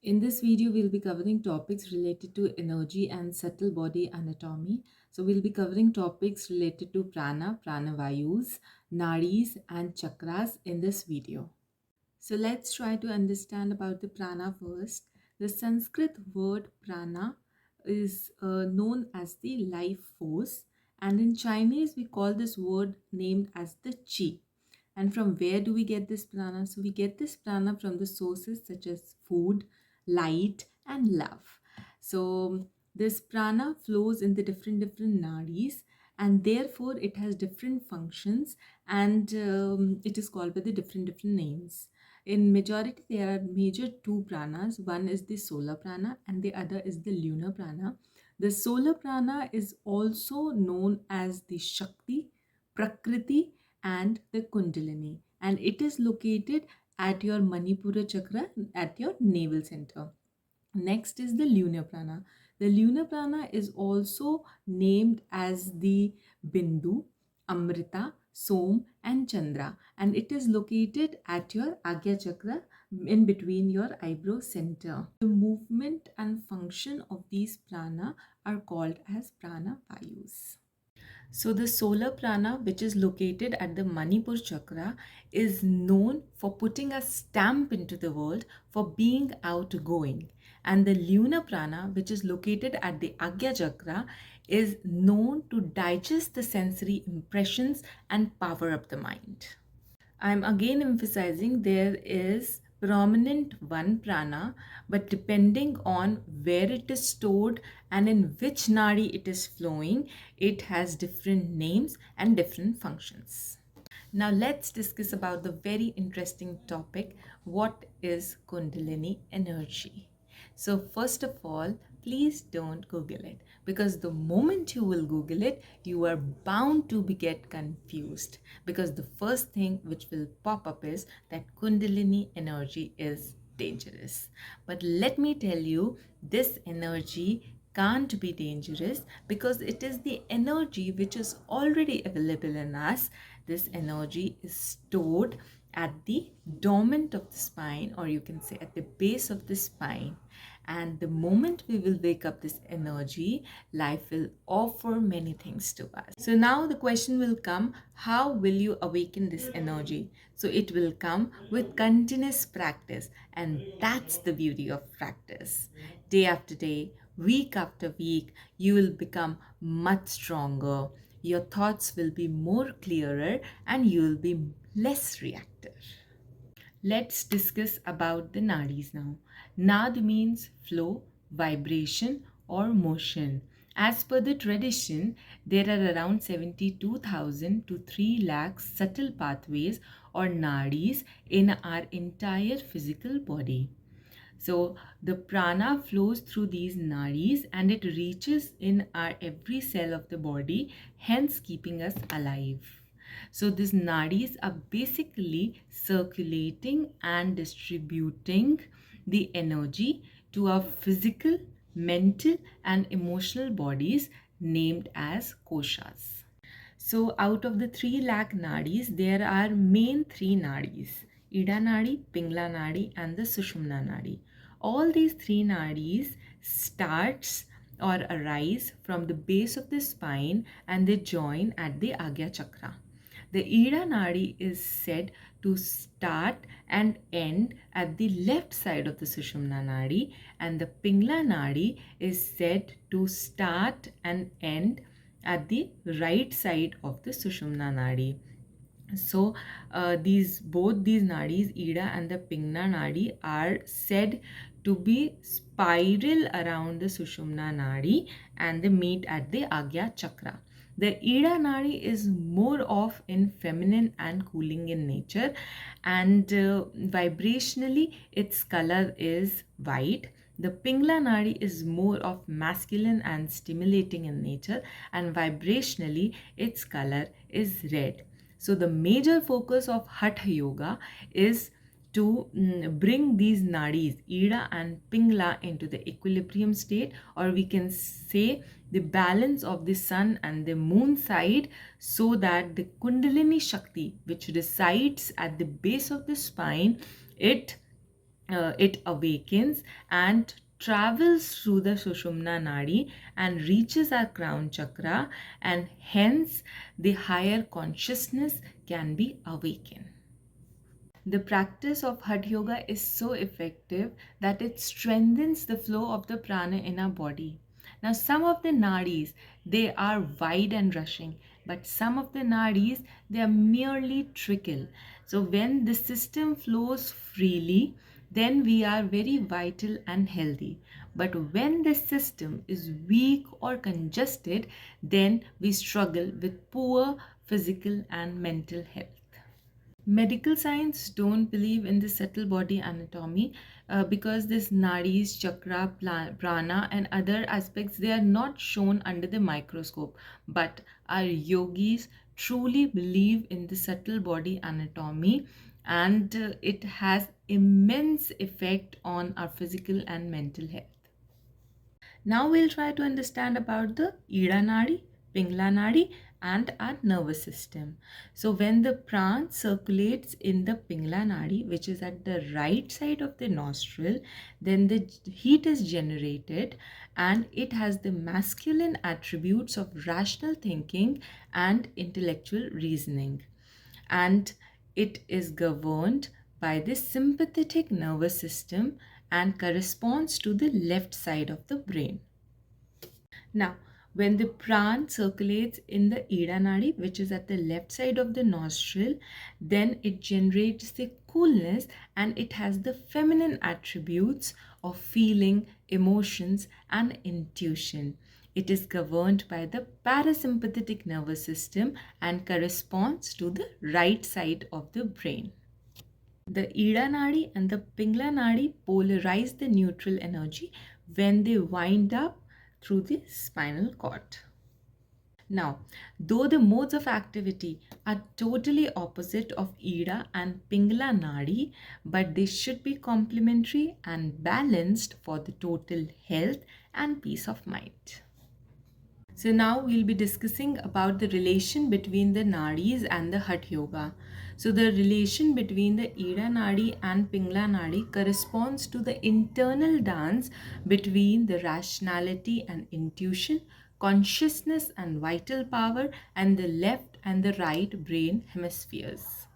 In this video, we'll be covering topics related to energy and subtle body anatomy. So we'll be covering topics related to prana, prana vayus, nadis and chakras in this video. So let's try to understand about the prana first. The Sanskrit word prana is known as the life force, and in Chinese we call this word named as the chi. And from where do we get this prana? So we get this prana from the sources such as food, light, and love. So this prana flows in the different nadis, and therefore it has different functions, and it is called by the different names. In majority, there are major two pranas. One is the solar prana and the other is the lunar prana. The solar prana is also known as the Shakti, Prakriti, and the Kundalini, and it is located at your Manipura chakra at your navel center. Next is the lunar prana. The lunar prana is also named as the Bindu, Amrita, Som, and Chandra, and it is located at your Agya chakra in between your eyebrow center. The movement and function of these prana are called as prana vayus. So the solar prana, which is located at the Manipur chakra, is known for putting a stamp into the world, for being outgoing. And the lunar prana, which is located at the Agya chakra, is known to digest the sensory impressions and power up the mind. I'm again emphasizing there is prominent one prana, but depending on where it is stored and in which nadi it is flowing, it has different names and different functions. Now let's discuss about the very interesting topic, what is Kundalini energy? So first of all, please don't Google it, because the moment you will Google it, you are bound to get confused, because the first thing which will pop up is that Kundalini energy is dangerous. But let me tell you, this energy can't be dangerous because it is the energy which is already available in us. This energy is stored at the dormant of the spine, or you can say at the base of the spine. And the moment we will wake up this energy, life will offer many things to us. So now the question will come, how will you awaken this energy? So it will come with continuous practice, and that's the beauty of practice. Day after day, week after week, you will become much stronger. Your thoughts will be more clearer and you will be less reactive. Let's discuss about the nadis now. Nad means flow, vibration, or motion. As per the tradition, there are around 72,000 to 3 lakhs subtle pathways or nadis in our entire physical body. So the prana flows through these nadis and it reaches in our every cell of the body, hence keeping us alive. So these nadis are basically circulating and distributing the energy to our physical, mental and emotional bodies named as koshas. So out of the 3 lakh nadis, there are main 3 nadis, Ida Nadi, Pingla Nadi and the Sushumna Nadi. All these 3 nadis starts or arise from the base of the spine and they join at the Agya Chakra. The Ida Nadi is said to start and end at the left side of the Sushumna Nadi, and the Pingla Nadi is said to start and end at the right side of the Sushumna Nadi. So both these nadis, Ida and the Pingla Nadi, are said to be spiral around the Sushumna Nadi and they meet at the Agya Chakra. The Ida Nadi is more of in feminine and cooling in nature, and vibrationally its color is white. The Pingla Nadi is more of masculine and stimulating in nature, and vibrationally its color is red. So the major focus of Hatha Yoga is to bring these nadis, Ida and Pingla, into the equilibrium state, or we can say the balance of the sun and the moon side, so that the Kundalini Shakti, which resides at the base of the spine, it it awakens and travels through the Sushumna Nadi and reaches our crown chakra, and hence the higher consciousness can be awakened. The practice of Hatha Yoga is so effective that it strengthens the flow of the prana in our body. Now, some of the nadis, they are wide and rushing, but some of the nadis, they are merely trickle. So, when the system flows freely, then we are very vital and healthy. But when the system is weak or congested, then we struggle with poor physical and mental health. Medical science don't believe in the subtle body anatomy because this nadis, chakra, prana, and other aspects, they are not shown under the microscope. But our yogis truly believe in the subtle body anatomy, and it has immense effect on our physical and mental health. Now we'll try to understand about the Ida Nadi, Pingla Nadi, and our nervous system. So when the prana circulates in the Pingla Nadi, which is at the right side of the nostril, then the heat is generated and it has the masculine attributes of rational thinking and intellectual reasoning. And it is governed by the sympathetic nervous system and corresponds to the left side of the brain. Now, when the pran circulates in the Ida Nadi, which is at the left side of the nostril, then it generates the coolness and it has the feminine attributes of feeling, emotions, and intuition. It is governed by the parasympathetic nervous system and corresponds to the right side of the brain. The Ida Nadi and the Pingla Nadi polarize the neutral energy when they wind up through the spinal cord. Now, though the modes of activity are totally opposite of Ida and Pingla Nadi, but they should be complementary and balanced for the total health and peace of mind. So now we'll be discussing about the relation between the nadis and the Hatha Yoga. So the relation between the Ida Nadi and Pingla Nadi corresponds to the internal dance between the rationality and intuition, consciousness and vital power, and the left and the right brain hemispheres.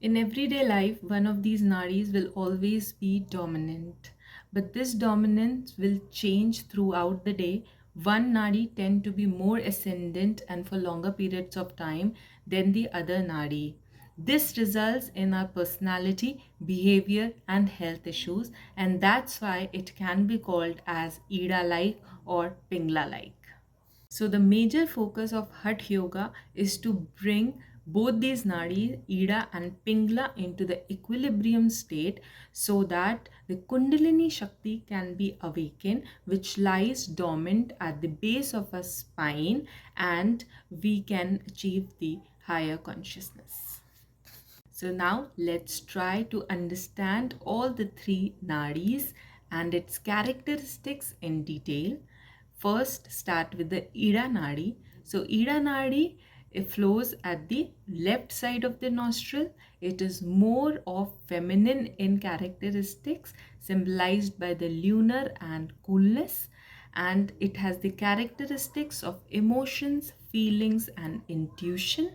In everyday life, one of these nadis will always be dominant, but this dominance will change throughout the day. One nadi tend to be more ascendant and for longer periods of time than the other nadi. This results in our personality, behavior, and health issues, and that's why it can be called as Ida like or Pingla like. So the major focus of Hatha Yoga is to bring both these nadis, Ida and Pingla, into the equilibrium state so that the Kundalini Shakti can be awakened, which lies dormant at the base of our spine, and we can achieve the higher consciousness. So now let's try to understand all the three nadis and its characteristics in detail. First, start with the Ida Nadi. So Ida Nadi, it flows at the left side of the nostril. It is more of feminine in characteristics, symbolized by the lunar and coolness, and it has the characteristics of emotions, feelings, and intuition,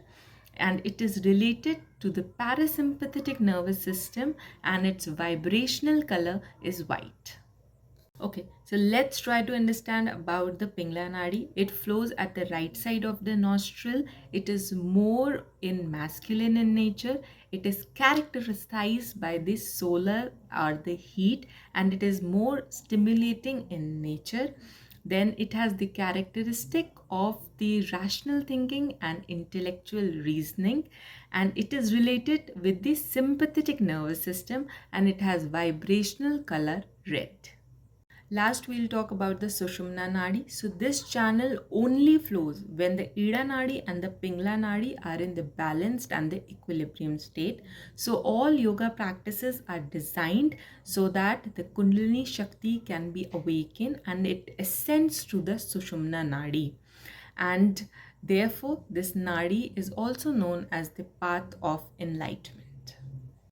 and it is related to the parasympathetic nervous system, and its vibrational color is white. Okay, so let's try to understand about the Pingla Nadi. It flows at the right side of the nostril. It is more in masculine in nature. It is characterized by the solar or the heat, and it is more stimulating in nature. Then it has the characteristic of the rational thinking and intellectual reasoning, and it is related with the sympathetic nervous system, and it has vibrational color red. Last, we'll talk about the Sushumna Nadi. So this channel only flows when the Ida Nadi and the Pingla Nadi are in the balanced and the equilibrium state. So all yoga practices are designed so that the Kundalini Shakti can be awakened and it ascends to the Sushumna Nadi. And therefore, this Nadi is also known as the path of enlightenment.